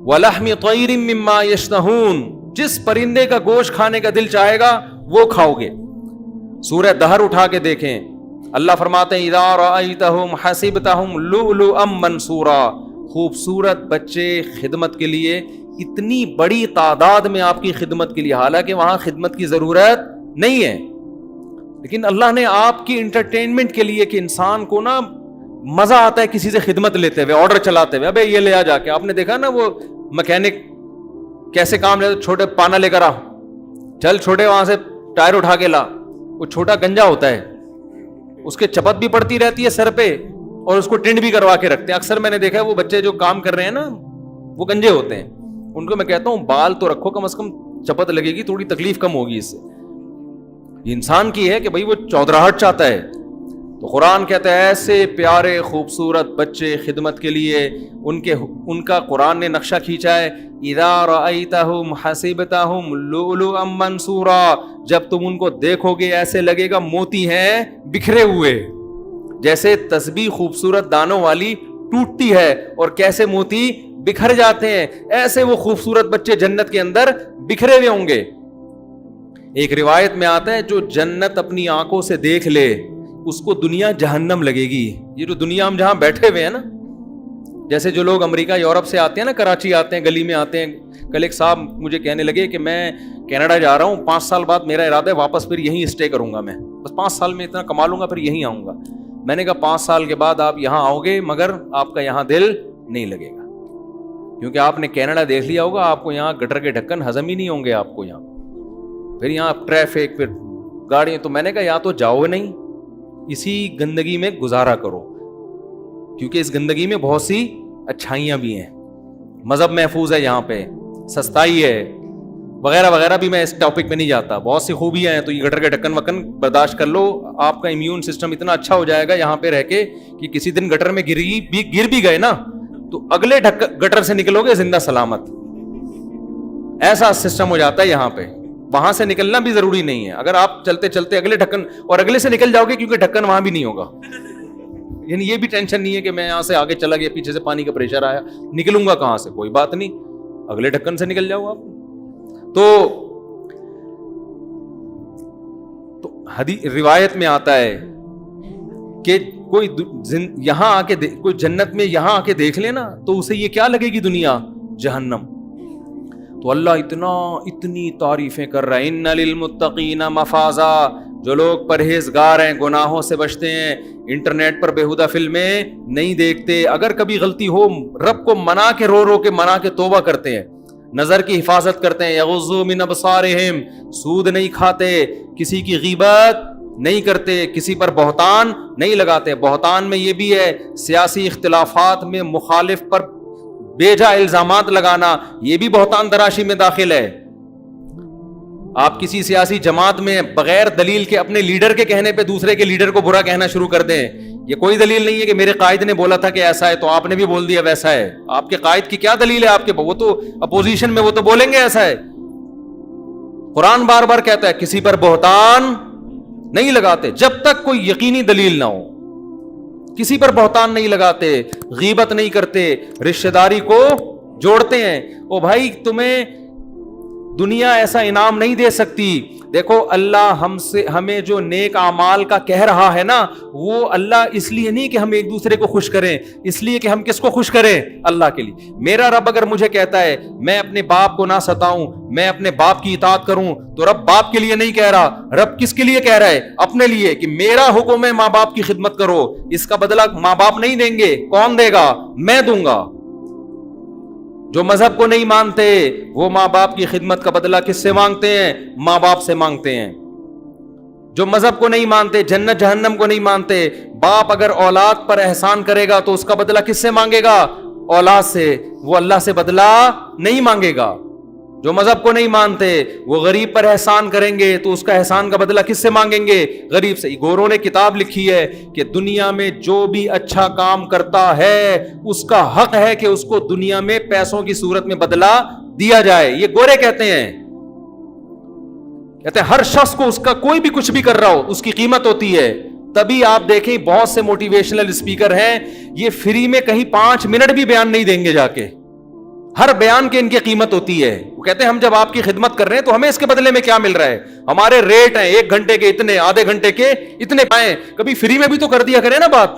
وَلَحْمِ طَيْرٍ مِّمَّا يَشْتَهُونَ، جس پرندے کا گوشت کھانے کا دل چاہے گا وہ کھاؤ گے۔ سورہ دہر اٹھا کے دیکھیں، اللہ فرماتے ہیں اِذَا رَأَيْتَهُمْ حَسِبْتَهُمْ لُؤْلُؤًا مَّنْثُورًا، خوبصورت بچے خدمت کے لیے، اتنی بڑی تعداد میں آپ کی خدمت کے لیے، حالانکہ وہاں خدمت کی ضرورت نہیں ہے، لیکن اللہ نے آپ کی انٹرٹینمنٹ کے لیے کہ انسان کو نا مزہ آتا ہے کسی سے خدمت لیتے ہوئے، آرڈر چلاتے ہوئے، ابے یہ لے آ جا کے۔ آپ نے دیکھا نا وہ مکینک کیسے کام لیتے، چھوٹے پانا لے کر آ، چل چھوٹے وہاں سے ٹائر اٹھا کے لا۔ وہ چھوٹا گنجا ہوتا ہے، اس کے چپت بھی پڑتی رہتی ہے سر پہ، اور اس کو ٹنڈ بھی کروا کے رکھتے ہیں۔ اکثر میں نے دیکھا ہے وہ بچے جو کام کر رہے ہیں نا وہ گنجے ہوتے ہیں، ان کو میں کہتا ہوں بال تو رکھو، کم از کم چپت لگے گی، تھوڑی تکلیف کم ہوگی اس سے۔ یہ انسان کی ہے کہ بھائی وہ چودراہٹ چاہتا ہے۔ تو قرآن کہتا ہے ایسے پیارے خوبصورت بچے خدمت کے لیے ان کا قرآن نے نقشہ کھینچا ہے۔ اذا رأیتہم حسبتہم لؤلؤا منثورا، جب تم ان کو دیکھو گے ایسے لگے گا موتی ہیں بکھرے ہوئے، جیسے تسبیح خوبصورت دانوں والی ٹوٹتی ہے اور کیسے موتی بکھر جاتے ہیں، ایسے وہ خوبصورت بچے جنت کے اندر بکھرے ہوئے ہوں گے۔ ایک روایت میں آتا ہے جو جنت اپنی آنکھوں سے دیکھ لے اس کو دنیا جہنم لگے گی۔ یہ جو دنیا ہم جہاں بیٹھے ہوئے ہیں نا، جیسے جو لوگ امریکہ یورپ سے آتے ہیں نا، کراچی آتے ہیں، گلی میں آتے ہیں۔ کل ایک صاحب مجھے کہنے لگے کہ میں کینیڈا جا رہا ہوں، 5 سال بعد میرا ارادہ ہے واپس پھر یہیں اسٹے کروں گا، میں بس 5 سال میں اتنا کما لوں گا پھر یہیں آؤں گا۔ میں نے کہا 5 سال کے بعد آپ یہاں آؤ گے مگر آپ کا یہاں دل نہیں لگے گا، کیونکہ آپ نے کینیڈا دیکھ لیا ہوگا، آپ کو یہاں گٹر کے ڈھکن ہضم ہی نہیں ہوں گے آپ کو یہاں، پھر یہاں ٹریفک، پھر گاڑیاں۔ تو میں نے کہا یا تو جاؤ نہیں، اسی گندگی میں گزارا کرو، کیونکہ اس گندگی میں بہت سی اچھائیاں بھی ہیں، مذہب محفوظ ہے یہاں پہ، سستائی ہے وغیرہ وغیرہ بھی۔ میں اس ٹاپک پہ نہیں جاتا، بہت سی خوبیاں ہیں۔ تو یہ گٹر کے ڈھکن وکن برداشت کر لو، آپ کا امیون سسٹم اتنا اچھا ہو جائے گا یہاں پہ رہ کے کہ کسی دن گٹر میں گر بھی گئے نا تو اگلے گٹر سے نکلو گے زندہ سلامت، ایسا سسٹم ہو جاتا ہے یہاں پہ۔ وہاں سے نکلنا بھی ضروری نہیں ہے، اگر آپ چلتے چلتے اگلے ڈھکن اور اگلے سے نکل جاؤ گے، کیونکہ ڈھکن وہاں بھی نہیں ہوگا، یعنی یہ بھی ٹینشن نہیں ہے کہ میں یہاں سے آگے چلا گیا، پیچھے سے پانی کا پریشر آیا، نکلوں گا کہاں سے، کوئی بات نہیں، اگلے ڈھکن سے نکل جاؤ آپ۔ تو روایت میں آتا ہے کہ کوئی یہاں آ کے کوئی جنت میں یہاں آ کے دیکھ لے نا تو اسے یہ کیا لگے گی دنیا؟ جہنم۔ تو اللہ اتنی تعریفیں کر رہا ہے، ان للمتقین مفازا، جو لوگ پرہیزگار ہیں، گناہوں سے بچتے ہیں، انٹرنیٹ پر بیہودہ فلمیں نہیں دیکھتے، اگر کبھی غلطی ہو رب کو منا کے رو کے منا کے توبہ کرتے ہیں، نظر کی حفاظت کرتے ہیں، یغضوا من ابصارہم، سود نہیں کھاتے، کسی کی غیبت نہیں کرتے، کسی پر بہتان نہیں لگاتے۔ بہتان میں یہ بھی ہے سیاسی اختلافات میں مخالف پر بے جا الزامات لگانا، یہ بھی بہتان تراشی میں داخل ہے۔ آپ کسی سیاسی جماعت میں بغیر دلیل کے اپنے لیڈر کے کہنے پہ دوسرے کے لیڈر کو برا کہنا شروع کر دیں یہ کوئی دلیل نہیں ہے کہ میرے قائد نے بولا تھا کہ ایسا ہے تو آپ نے بھی بول دیا ویسا ہے. آپ کے قائد کی کیا دلیل ہے؟ آپ کے وہ تو اپوزیشن میں، وہ تو بولیں گے ایسا ہے. قرآن بار بار کہتا ہے کسی پر بہتان نہیں لگاتے جب تک کوئی یقینی دلیل نہ ہو. کسی پر بہتان نہیں لگاتے، غیبت نہیں کرتے، رشتہ داری کو جوڑتے ہیں. او بھائی تمہیں دنیا ایسا انعام نہیں دے سکتی. دیکھو اللہ ہمیں جو نیک اعمال کا کہہ رہا ہے نا، وہ اللہ اس لیے نہیں کہ ہم ایک دوسرے کو خوش کریں، اس لیے کہ ہم کس کو خوش کریں؟ اللہ کے لیے. میرا رب اگر مجھے کہتا ہے میں اپنے باپ کو نہ ستاؤں، میں اپنے باپ کی اطاعت کروں، تو رب باپ کے لیے نہیں کہہ رہا. رب کس کے لیے کہہ رہا ہے؟ اپنے لیے، کہ میرا حکم ہے ماں باپ کی خدمت کرو. اس کا بدلہ ماں باپ نہیں دیں گے. کون دے گا؟ میں دوں گا. جو مذہب کو نہیں مانتے وہ ماں باپ کی خدمت کا بدلہ کس سے مانگتے ہیں؟ ماں باپ سے مانگتے ہیں. جو مذہب کو نہیں مانتے، جنت جہنم کو نہیں مانتے، باپ اگر اولاد پر احسان کرے گا تو اس کا بدلہ کس سے مانگے گا؟ اولاد سے. وہ اللہ سے بدلہ نہیں مانگے گا. جو مذہب کو نہیں مانتے وہ غریب پر احسان کریں گے تو اس کا احسان کا بدلہ کس سے مانگیں گے؟ غریب سے. گوروں نے کتاب لکھی ہے کہ دنیا میں جو بھی اچھا کام کرتا ہے اس کا حق ہے کہ اس کو دنیا میں پیسوں کی صورت میں بدلہ دیا جائے. یہ گورے کہتے ہیں ہر شخص کو اس کا کوئی بھی کچھ بھی کر رہا ہو اس کی قیمت ہوتی ہے. تبھی آپ دیکھیں بہت سے موٹیویشنل اسپیکر ہیں، یہ فری میں کہیں 5 منٹ بھی بیان نہیں دیں گے جا کے. ہر بیان کی ان کی قیمت ہوتی ہے. وہ کہتے ہیں ہم جب آپ کی خدمت کر رہے ہیں تو ہمیں اس کے بدلے میں کیا مل رہا ہے؟ ہمارے ریٹ ہیں 1 گھنٹے کے اتنے، آدھے گھنٹے کے اتنے پائیں. کبھی فری میں بھی تو کر دیا کریں نا بات.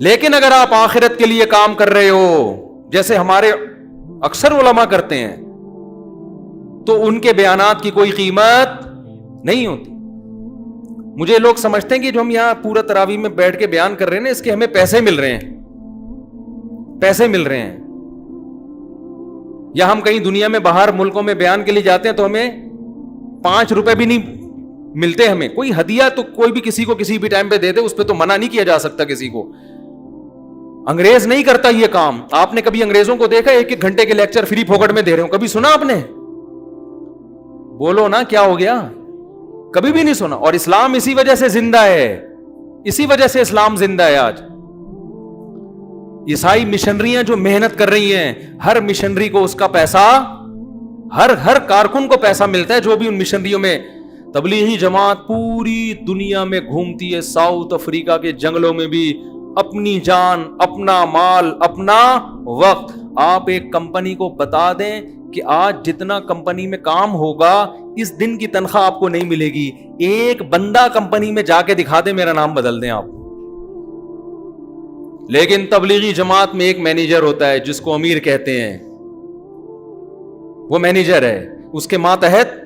لیکن اگر آپ آخرت کے لیے کام کر رہے ہو جیسے ہمارے اکثر علماء کرتے ہیں تو ان کے بیانات کی کوئی قیمت نہیں ہوتی. مجھے لوگ سمجھتے ہیں کہ جو ہم یہاں پورا تراویح میں بیٹھ کے بیان کر رہے ہیں نا، اس کے ہمیں پیسے مل رہے ہیں، پیسے مل رہے ہیں. یا ہم کہیں دنیا میں باہر ملکوں میں بیان کے لیے جاتے ہیں تو ہمیں 5 روپے بھی نہیں ملتے. ہمیں کوئی ہدیہ تو کوئی بھی کسی کو کسی بھی ٹائم پہ دے دے، اس پہ تو منع نہیں کیا جا سکتا کسی کو. انگریز نہیں کرتا یہ کام. آپ نے کبھی انگریزوں کو دیکھا 1-1 گھنٹے کے لیکچر فری پھوکٹ میں دے رہے ہو؟ کبھی سنا آپ نے؟ بولو نا کیا ہو گیا؟ کبھی بھی نہیں سنا. اور اسلام اسی وجہ سے زندہ ہے، اسی وجہ سے اسلام زندہ ہے آج. عیسائی مشنریاں جو محنت کر رہی ہیں، ہر مشنری کو اس کا پیسہ، ہر کارکن کو پیسہ ملتا ہے جو بھی ان مشنریوں میں. تبلیغی جماعت پوری دنیا میں گھومتی ہے، ساؤتھ افریقہ کے جنگلوں میں بھی، اپنی جان، اپنا مال، اپنا وقت. آپ ایک کمپنی کو بتا دیں کہ آج جتنا کمپنی میں کام ہوگا اس دن کی تنخواہ آپ کو نہیں ملے گی. ایک بندہ کمپنی میں جا کے دکھا دیں میرا نام بدل دیں آپ. لیکن تبلیغی جماعت میں ایک مینیجر ہوتا ہے جس کو امیر کہتے ہیں. وہ مینیجر ہے، اس کے ماتحت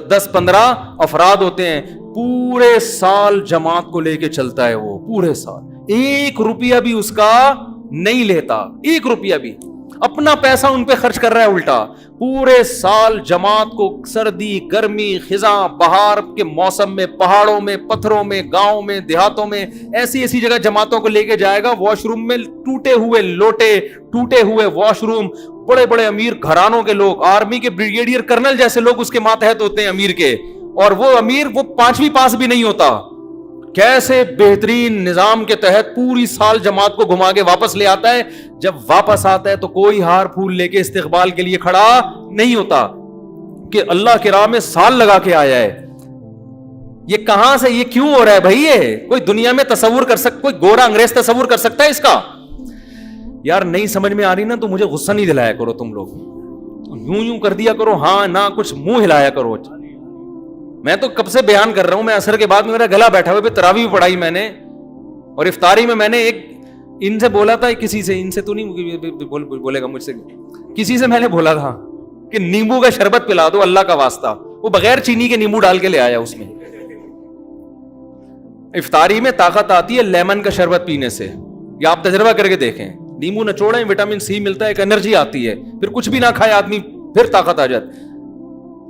10-15 افراد ہوتے ہیں. پورے سال جماعت کو لے کے چلتا ہے. وہ پورے سال 1 روپیہ بھی اس کا نہیں لیتا، 1 روپیہ بھی. اپنا پیسہ ان پہ خرچ کر رہا ہے الٹا. پورے سال جماعت کو سردی، گرمی، خزاں، بہار کے موسم میں پہاڑوں میں، پتھروں میں، گاؤں میں، دیہاتوں میں، ایسی ایسی جگہ جماعتوں کو لے کے جائے گا. واش روم میں ٹوٹے ہوئے لوٹے، ٹوٹے ہوئے واش روم. بڑے بڑے امیر گھرانوں کے لوگ، آرمی کے بریگیڈیئر کرنل جیسے لوگ اس کے ماتحت ہوتے ہیں امیر کے. اور وہ امیر وہ 5ویں پاس بھی نہیں ہوتا. کیسے بہترین نظام کے تحت پوری سال جماعت کو گھما کے واپس لے آتا ہے. جب واپس آتا ہے تو کوئی ہار پھول لے کے استقبال کے لیے کھڑا نہیں ہوتا کہ اللہ کی راہ میں سال لگا کے آیا ہے. یہ کہاں سے، یہ کیوں ہو رہا ہے بھائی؟ یہ کوئی دنیا میں تصور کر سکتا، کوئی گورا انگریز تصور کر سکتا ہے اس کا؟ یار نہیں سمجھ میں آ رہی نا تو مجھے غصہ نہیں دلایا کرو. تم لوگ یوں کر دیا کرو، ہاں نہ کچھ منہ ہلایا کرو. میں تو کب سے بیان کر رہا ہوں. میں عصر کے بعد میرا گلا بیٹھا ہوا، تراویح بھی پڑھائی میں نے، اور افطاری میں میں نے ایک ان سے بولا تھا، کسی سے، ان سے تو نہیں بولے گا مجھ سے، کسی سے میں نے بولا تھا کہ نیمبو کا شربت پلا دو اللہ کا واسطہ. وہ بغیر چینی کے نیمبو ڈال کے لے آیا. اس میں افطاری میں طاقت آتی ہے لیمن کا شربت پینے سے. یا آپ تجربہ کر کے دیکھیں، نیمبو نچوڑیں، وٹامن سی ملتا ہے، ایک انرجی آتی ہے. پھر کچھ بھی نہ کھائے آدمی پھر طاقت آ جاتی.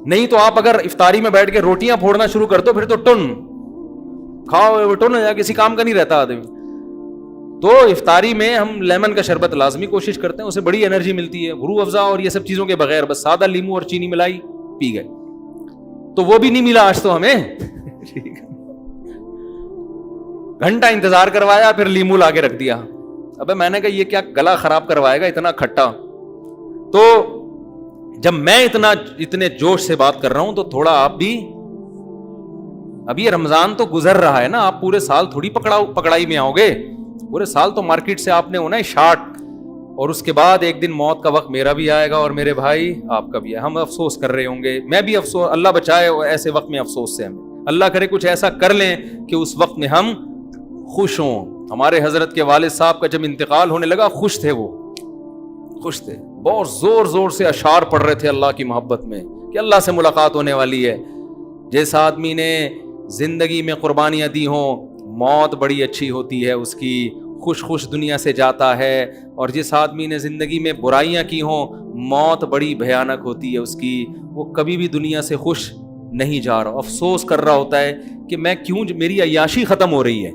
نہیں تو آپ اگر افطاری میں بیٹھ کے روٹیاں پھوڑنا شروع کر دو پھر تو ٹن کھاؤ ٹن ہو جائے، کسی کام کا نہیں رہتا آدمی. تو افطاری میں ہم لیمن کا شربت لازمی کوشش کرتے ہیں، اسے بڑی انرجی ملتی ہے. روح افزا اور یہ سب چیزوں کے بغیر بس سادہ لیمو اور چینی ملائی پی گئے. تو وہ بھی نہیں ملا آج تو ہمیں. گھنٹہ انتظار کروایا, پھر لیمو لا کے رکھ دیا. ابے میں نے کہا یہ کیا گلا خراب کروائے گا اتنا کھٹا. تو جب میں اتنے جوش سے بات کر رہا ہوں تو تھوڑا آپ بھی, اب یہ رمضان تو گزر رہا ہے نا, آپ پورے سال تھوڑی پکڑائی میں آؤ گے. پورے سال تو مارکیٹ سے آپ نے ہونا ہے شارٹ, اور اس کے بعد ایک دن موت کا وقت میرا بھی آئے گا اور میرے بھائی آپ کا بھی ہے. ہم افسوس کر رہے ہوں گے, میں بھی افسوس, اللہ بچائے ایسے وقت میں افسوس سے. ہمیں اللہ کرے کچھ ایسا کر لیں کہ اس وقت میں ہم خوش ہوں. ہمارے حضرت کے والد صاحب کا جب انتقال ہونے لگا خوش تھے, وہ خوش تھے, بہت زور زور سے اشعار پڑھ رہے تھے اللہ کی محبت میں کہ اللہ سے ملاقات ہونے والی ہے. جیسا آدمی نے زندگی میں قربانیاں دی ہوں, موت بڑی اچھی ہوتی ہے اس کی, خوش خوش دنیا سے جاتا ہے. اور جس آدمی نے زندگی میں برائیاں کی ہوں, موت بڑی بھیانک ہوتی ہے اس کی, وہ کبھی بھی دنیا سے خوش نہیں جا رہا, افسوس کر رہا ہوتا ہے کہ میں کیوں, میری عیاشی ختم ہو رہی ہے.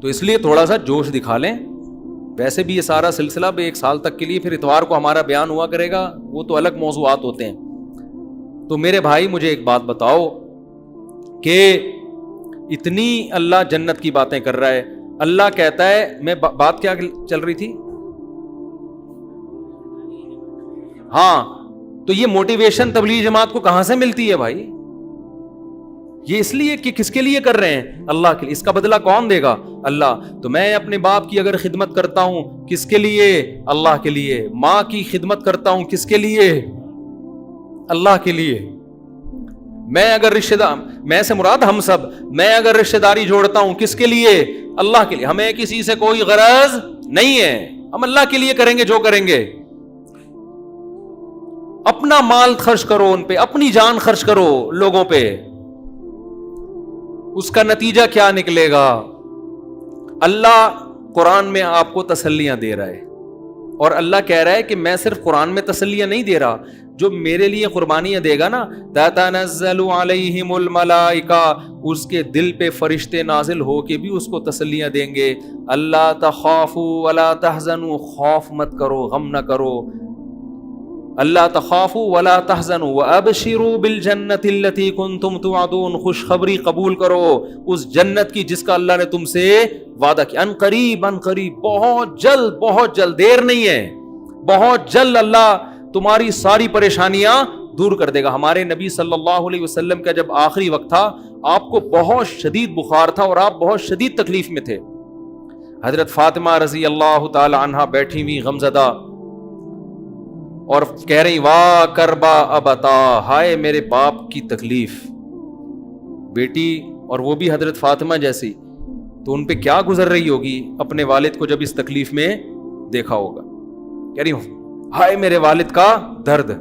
تو اس لیے تھوڑا سا جوش دکھا لیں. ویسے بھی یہ سارا سلسلہ بھی 1 سال تک کے لیے, پھر اتوار کو ہمارا بیان ہوا کرے گا, وہ تو الگ موضوعات ہوتے ہیں. تو میرے بھائی مجھے ایک بات بتاؤ کہ اتنی اللہ جنت کی باتیں کر رہا ہے, اللہ کہتا ہے, میں بات کیا چل رہی تھی, ہاں, تو یہ موٹیویشن تبلیغ جماعت کو کہاں سے ملتی ہے بھائی؟ یہ اس لیے کہ کس کے لیے کر رہے ہیں, اللہ کے لیے. اس کا بدلہ کون دے گا؟ اللہ. تو میں اپنے باپ کی اگر خدمت کرتا ہوں کس کے لیے؟ اللہ کے لیے. ماں کی خدمت کرتا ہوں کس کے لیے؟ اللہ کے لیے. میں اگر رشتہ دار, میں سے مراد ہم سب, میں اگر رشتہ داری جوڑتا ہوں کس کے لیے؟ اللہ کے لیے. ہمیں کسی سے کوئی غرض نہیں ہے, ہم اللہ کے لیے کریں گے جو کریں گے. اپنا مال خرچ کرو ان پہ, اپنی جان خرچ کرو لوگوں پہ, اس کا نتیجہ کیا نکلے گا؟ اللہ قرآن میں آپ کو تسلیاں دے رہا ہے, اور اللہ کہہ رہا ہے کہ میں صرف قرآن میں تسلیاں نہیں دے رہا, جو میرے لیے قربانیاں دے گا نا, تتنزل علیہم الملائکہ, اس کے دل پہ فرشتے نازل ہو کے بھی اس کو تسلیاں دیں گے. اللہ تخافوا ولا تحزنوا, خوف مت کرو, غم نہ کرو. اللہ تخافوا ولا تحزنوا وابشروا بالجنۃ التي كنتم توعدون, خوشخبری قبول کرو اس جنت کی جس کا اللہ نے تم سے وعدہ کیا. ان قریب, ان قریب, بہت جلد, بہت جلد, دیر نہیں ہے, بہت جلد اللہ تمہاری ساری پریشانیاں دور کر دے گا. ہمارے نبی صلی اللہ علیہ وسلم کا جب آخری وقت تھا, آپ کو بہت شدید بخار تھا اور آپ بہت شدید تکلیف میں تھے. حضرت فاطمہ رضی اللہ تعالی عنہا بیٹھی ہوئی غمزدہ اور کہہ رہی واہ کربا ابتا, ہائے میرے باپ کی تکلیف. بیٹی, اور وہ بھی حضرت فاطمہ جیسی, تو ان پہ کیا گزر رہی ہوگی اپنے والد کو جب اس تکلیف میں دیکھا ہوگا. کہہ رہی ہائے میرے والد کا درد.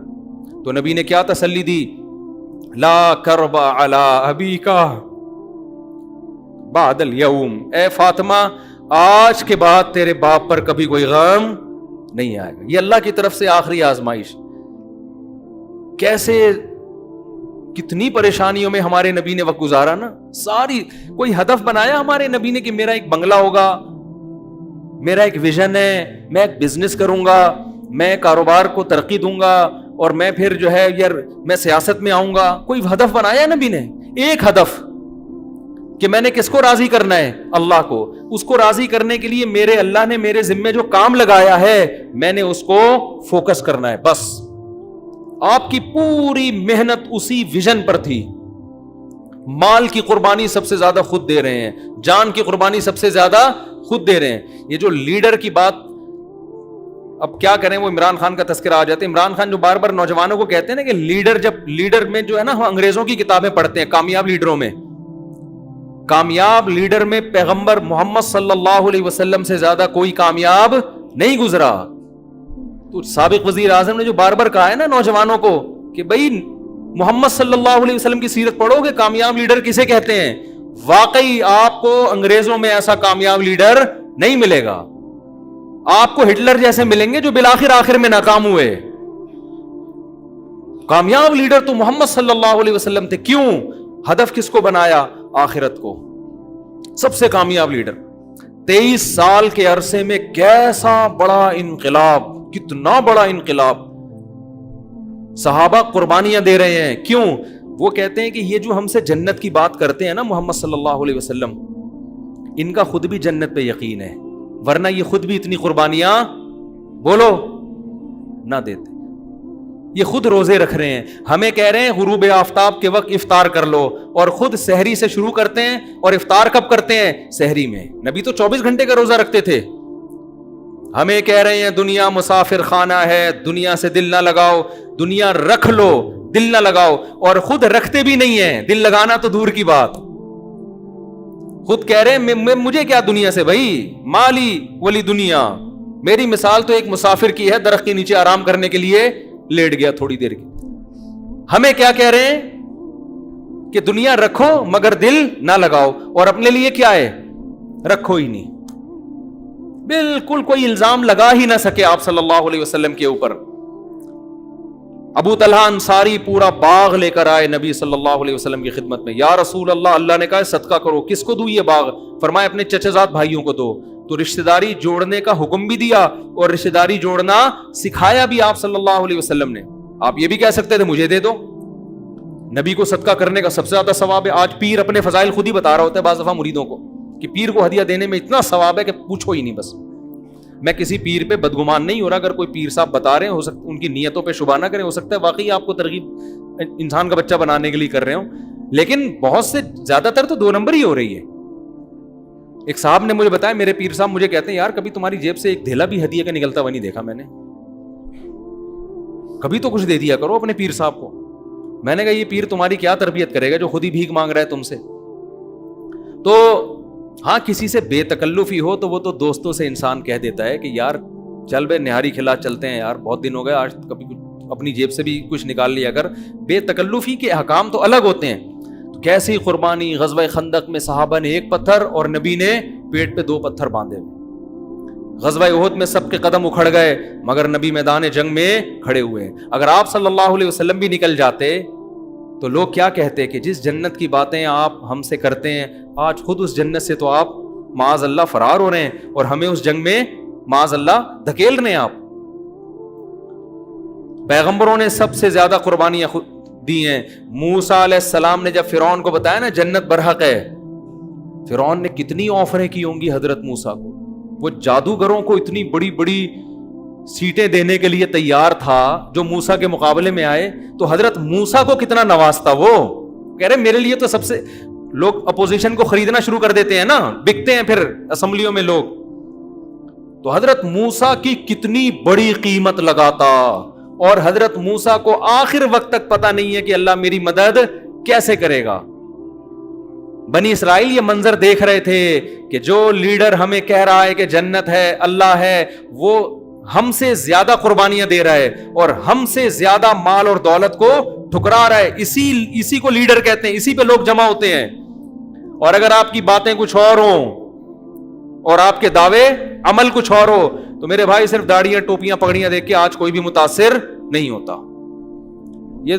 تو نبی نے کیا تسلی دی؟ لا کربا علی ابیکا بعد الیوم, اے فاطمہ آج کے بعد تیرے باپ پر کبھی کوئی غم نہیں آئے گا. یہ اللہ کی طرف سے آخری آزمائش. کیسے کتنی پریشانیوں میں ہمارے نبی نے وقت گزارا نا. ساری کوئی ہدف بنایا ہمارے نبی نے کہ میرا ایک بنگلہ ہوگا, میرا ایک ویژن ہے, میں ایک بزنس کروں گا, میں کاروبار کو ترقی دوں گا, اور میں پھر جو ہے یار میں سیاست میں آؤں گا. کوئی ہدف بنایا نبی نے؟ ایک ہدف کہ میں نے کس کو راضی کرنا ہے؟ اللہ کو. اس کو راضی کرنے کے لیے میرے اللہ نے میرے ذمے جو کام لگایا ہے میں نے اس کو فوکس کرنا ہے بس. آپ کی پوری محنت اسی ویژن پر تھی. مال کی قربانی سب سے زیادہ خود دے رہے ہیں, جان کی قربانی سب سے زیادہ خود دے رہے ہیں. یہ جو لیڈر کی بات, اب کیا کریں, وہ عمران خان کا تذکرہ آ جاتا ہے. عمران خان جو بار بار نوجوانوں کو کہتے ہیں نا کہ لیڈر, جب لیڈر میں جو ہے نا انگریزوں کی کتابیں پڑھتے ہیں کامیاب لیڈروں میں, کامیاب لیڈر میں پیغمبر محمد صلی اللہ علیہ وسلم سے زیادہ کوئی کامیاب نہیں گزرا. تو سابق وزیر اعظم نے جو بار بار کہا ہے نا نوجوانوں کو کہ بھائی محمد صلی اللہ علیہ وسلم کی سیرت پڑھو گے, کامیاب لیڈر کسے کہتے ہیں. واقعی آپ کو انگریزوں میں ایسا کامیاب لیڈر نہیں ملے گا. آپ کو ہٹلر جیسے ملیں گے جو بالآخر آخر میں ناکام ہوئے. کامیاب لیڈر تو محمد صلی اللہ علیہ وسلم تھے. کیوں؟ ہدف کس کو بنایا؟ آخرت کو. سب سے کامیاب لیڈر. 23 سال کے عرصے میں کیسا بڑا انقلاب, کتنا بڑا انقلاب. صحابہ قربانیاں دے رہے ہیں. کیوں؟ وہ کہتے ہیں کہ یہ جو ہم سے جنت کی بات کرتے ہیں نا محمد صلی اللہ علیہ وسلم، ان کا خود بھی جنت پہ یقین ہے، ورنہ یہ خود بھی اتنی قربانیاں بولو نہ دیتے. یہ خود روزے رکھ رہے ہیں، ہمیں کہہ رہے ہیں غروب آفتاب کے وقت افطار کر لو، اور خود سحری سے شروع کرتے ہیں اور افطار کب کرتے ہیں؟ سحری میں. نبی تو 24 گھنٹے کا روزہ رکھتے تھے. ہمیں کہہ رہے ہیں دنیا مسافر خانہ ہے، دنیا سے دل نہ لگاؤ، دنیا رکھ لو دل نہ لگاؤ، اور خود رکھتے بھی نہیں ہیں. دل لگانا تو دور کی بات، خود کہہ رہے ہیں مجھے کیا دنیا سے بھائی، مالی ولی دنیا. میری مثال تو ایک مسافر کی ہے، درخت کے نیچے آرام کرنے کے لیے لیٹ گیا تھوڑی دیر کی. ہمیں کیا کہہ رہے ہیں کہ دنیا رکھو مگر دل نہ لگاؤ، اور اپنے لیے کیا ہے؟ رکھو ہی نہیں. بالکل کوئی الزام لگا ہی نہ سکے آپ صلی اللہ علیہ وسلم کے اوپر. ابو طلحہ انصاری پورا باغ لے کر آئے نبی صلی اللہ علیہ وسلم کی خدمت میں. یا رسول اللہ، اللہ نے کہا صدقہ کرو. کس کو دوں یہ باغ؟ فرمایا اپنے چچا زاد بھائیوں کو دو. تو رشتہ داری جوڑنے کا حکم بھی دیا اور رشتہ داری جوڑنا سکھایا بھی آپ صلی اللہ علیہ وسلم نے. آپ یہ بھی کہہ سکتے تھے مجھے دے دو. نبی کو صدقہ کرنے کا سب سے زیادہ ثواب ہے. آج پیر اپنے فضائل خود ہی بتا رہا ہوتا ہے بعض دفعہ مریدوں کو کہ پیر کو ہدیہ دینے میں اتنا ثواب ہے کہ پوچھو ہی نہیں. بس میں کسی پیر پہ بدگمان نہیں ہو رہا، اگر کوئی پیر صاحب بتا رہے ہیں، ہو سکتا ان کی نیتوں پہ شبہ نہ کریں، ہو سکتا ہے واقعی آپ کو ترغیب انسان کا بچہ بنانے کے لیے کر رہے ہوں، لیکن بہت سے زیادہ تر تو 2 نمبر ہی ہو رہی ہے. ایک صاحب نے مجھے بتایا، میرے پیر صاحب مجھے کہتے ہیں یار کبھی تمہاری جیب سے ایک دھیلا بھی ہدیہ کا نکلتا ہوا نہیں دیکھا میں نے، کبھی تو کچھ دے دیا کرو اپنے پیر صاحب کو. میں نے کہا یہ پیر تمہاری کیا تربیت کرے گا جو خود ہی بھیک مانگ رہا ہے تم سے. تو ہاں کسی سے بے تکلفی ہو تو وہ تو دوستوں سے انسان کہہ دیتا ہے کہ یار چل بے نہاری کھلا چلتے ہیں یار، بہت دن ہو گئے، آج کبھی اپنی جیب سے بھی کچھ نکال لیا کر. بے تکلفی کے احکام تو الگ ہوتے ہیں. تو کیسی قربانی، غزوہ خندق میں صحابہ نے 1 پتھر اور نبی نے پیٹ پہ 2 پتھر باندھے. غزوہ احد میں سب کے قدم اکھڑ گئے مگر نبی میدان جنگ میں کھڑے ہوئے. اگر آپ صلی اللہ علیہ وسلم بھی نکل جاتے تو لوگ کیا کہتے کہ جس جنت کی باتیں آپ ہم سے کرتے ہیں، آج خود اس جنت سے تو آپ معاذ اللہ فرار ہو رہے ہیں اور ہمیں اس جنگ میں معاذ اللہ دھکیل رہے ہیں آپ. پیغمبروں نے سب سے زیادہ قربانیاں دی ہیں. موسیٰ علیہ السلام نے جب فرعون کو بتایا نا جنت برحق ہے، فرعون نے کتنی آفریں کی ہوں گی حضرت موسیٰ کو. وہ جادوگروں کو اتنی بڑی بڑی سیٹیں دینے کے لیے تیار تھا جو موسیٰ کے مقابلے میں آئے. تو حضرت موسیٰ کو کتنا نوازتا. وہ کہہ رہے میرے لیے تو سب سے، لوگ اپوزیشن کو خریدنا شروع کر دیتے ہیں نا، بکتے ہیں پھر اسمبلیوں میں لوگ. تو حضرت موسیٰ کی کتنی بڑی قیمت لگاتا، اور حضرت موسیٰ کو آخر وقت تک پتا نہیں ہے کہ اللہ میری مدد کیسے کرے گا. بنی اسرائیل یہ منظر دیکھ رہے تھے کہ جو لیڈر ہمیں کہہ رہا ہے کہ جنت ہے، اللہ ہے، وہ ہم سے زیادہ قربانیاں دے رہا ہے اور ہم سے زیادہ مال اور دولت کو ٹھکرا رہا ہے. اسی کو لیڈر کہتے ہیں، اسی پہ لوگ جمع ہوتے ہیں. اور اگر آپ کی باتیں کچھ اور ہوں اور آپ کے دعوے عمل کچھ اور ہو تو میرے بھائی صرف داڑیاں ٹوپیاں پگڑیاں دیکھ کے آج کوئی بھی متاثر نہیں ہوتا. یہ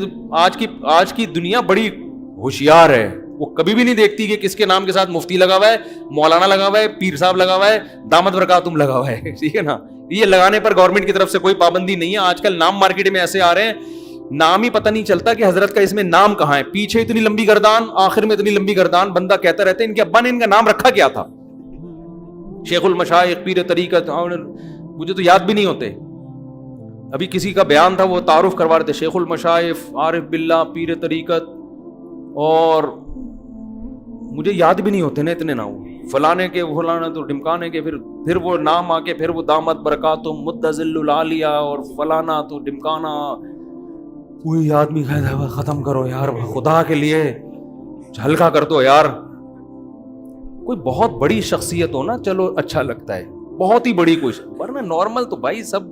آج کی دنیا بڑی ہوشیار ہے. وہ کبھی بھی نہیں دیکھتی کہ کس کے نام کے ساتھ مفتی لگا ہوا ہے، مولانا لگا ہوا ہے، پیر صاحب لگا ہوا ہے، دامت برکاتم لگا ہوا ہے. ٹھیک ہے نا. یہ لگانے پر گورنمنٹ کی طرف سے کوئی پابندی نہیں ہے. آج کل نام مارکیٹ میں ایسے آ رہے ہیں، نام ہی پتہ نہیں چلتا کہ حضرت کا اس میں نام کہاں ہے. پیچھے اتنی لمبی گردان، آخر میں اتنی لمبی گردان. بندہ کہتا رہتا ہے ان کے ابا نے ان کا نام رکھا کیا تھا. شیخ المشائخ، پیر طریقت، مجھے تو یاد بھی نہیں ہوتے. ابھی کسی کا بیان تھا، وہ تعارف کروا رہے تھے، شیخ المشائخ، عارف باللہ، پیر طریقت، اور مجھے یاد بھی نہیں ہوتے نا اتنے نام. فلانے کے فلانا تو ڈمکانے کے، پھر وہ نام آ کے پھر وہ دامت برکاتم متذل العالیہ اور فلانا تو ڈمکانا. کوئی آدمی کہتا ہے ختم کرو یار، خدا کے لیے ہلکا کر دو یار. کوئی بہت بڑی شخصیت ہو نا چلو اچھا لگتا ہے، بہت ہی بڑی کوئی، ورنہ نارمل تو بھائی سب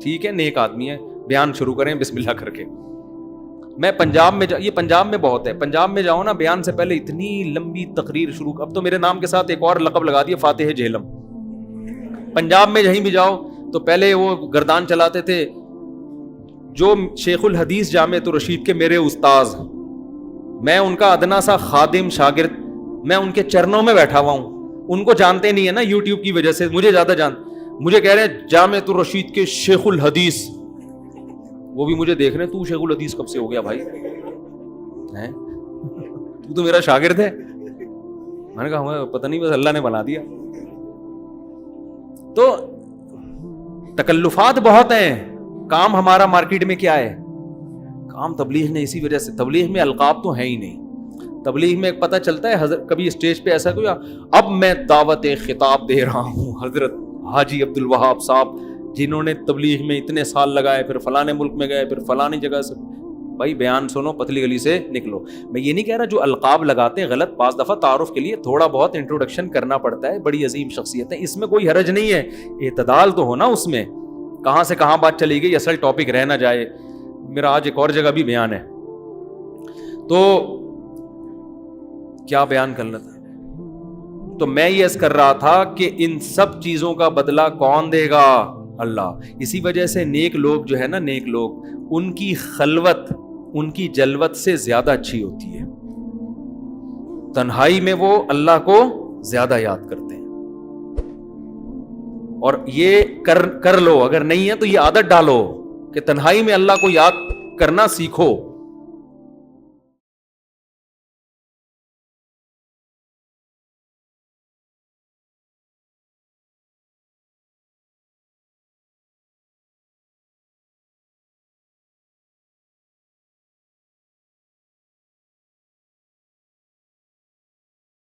ٹھیک ہے، نیک آدمی ہے. بیان شروع کریں بسم اللہ کر کے. میں پنجاب میں یہ پنجاب میں بہت ہے، پنجاب میں جاؤ نا بیان سے پہلے اتنی لمبی تقریر شروع. اب تو میرے نام کے ساتھ ایک اور لقب لگا دیا، فاتح جہلم. پنجاب میں جہیں بھی جاؤ تو پہلے وہ گردان چلاتے تھے جو شیخ الحدیث جامع رشید کے میرے استاذ، میں ان کا ادنا سا خادم شاگرد، میں ان کے چرنوں میں بیٹھا ہوا ہوں. ان کو جانتے نہیں ہے نا یوٹیوب کی وجہ سے، مجھے زیادہ مجھے کہہ رہے ہیں جامع الرشید کے شیخ الحدیث. وہ بھی مجھے دیکھ رہے ہیں تو شیخ الحدیث کب سے ہو گیا بھائی. ہیں تو میرا شاگرد ہے. میں نے کہا ہمیں پتہ نہیں، بس اللہ نے بنا دیا. تو تکلفات بہت ہیں. کام ہمارا مارکیٹ میں کیا ہے؟ کام تبلیغ نے اسی وجہ سے، تبلیغ میں القاب تو ہے ہی نہیں. تبلیغ میں پتہ چلتا ہے حضرت کبھی اسٹیج پہ ایسا کوئی اب میں دعوت خطاب دے رہا ہوں حضرت حاجی عبد الوہاب صاحب جنہوں نے تبلیغ میں اتنے سال لگائے، پھر فلانے ملک میں گئے، پھر فلانی جگہ سے. بھائی بیان سنو، پتلی گلی سے نکلو. میں یہ نہیں کہہ رہا جو القاب لگاتے ہیں غلط، بعض دفعہ تعارف کے لیے تھوڑا بہت انٹروڈکشن کرنا پڑتا ہے، بڑی عظیم شخصیت ہے، اس میں کوئی حرج نہیں ہے. اعتدال تو ہونا اس میں، کہاں سے کہاں بات چلی گئی، اصل ٹاپک رہ نہ جائے. میرا آج ایک اور جگہ بھی بیان ہے، تو کیا بیان کرنا تھا؟ تو میں یہ عرض کر رہا تھا کہ ان سب چیزوں کا بدلہ کون دے گا؟ اللہ. اسی وجہ سے نیک لوگ جو ہے نا، نیک لوگ، ان کی خلوت ان کی جلوت سے زیادہ اچھی ہوتی ہے. تنہائی میں وہ اللہ کو زیادہ یاد کرتے ہیں. اور یہ کر لو، اگر نہیں ہے تو یہ عادت ڈالو کہ تنہائی میں اللہ کو یاد کرنا سیکھو.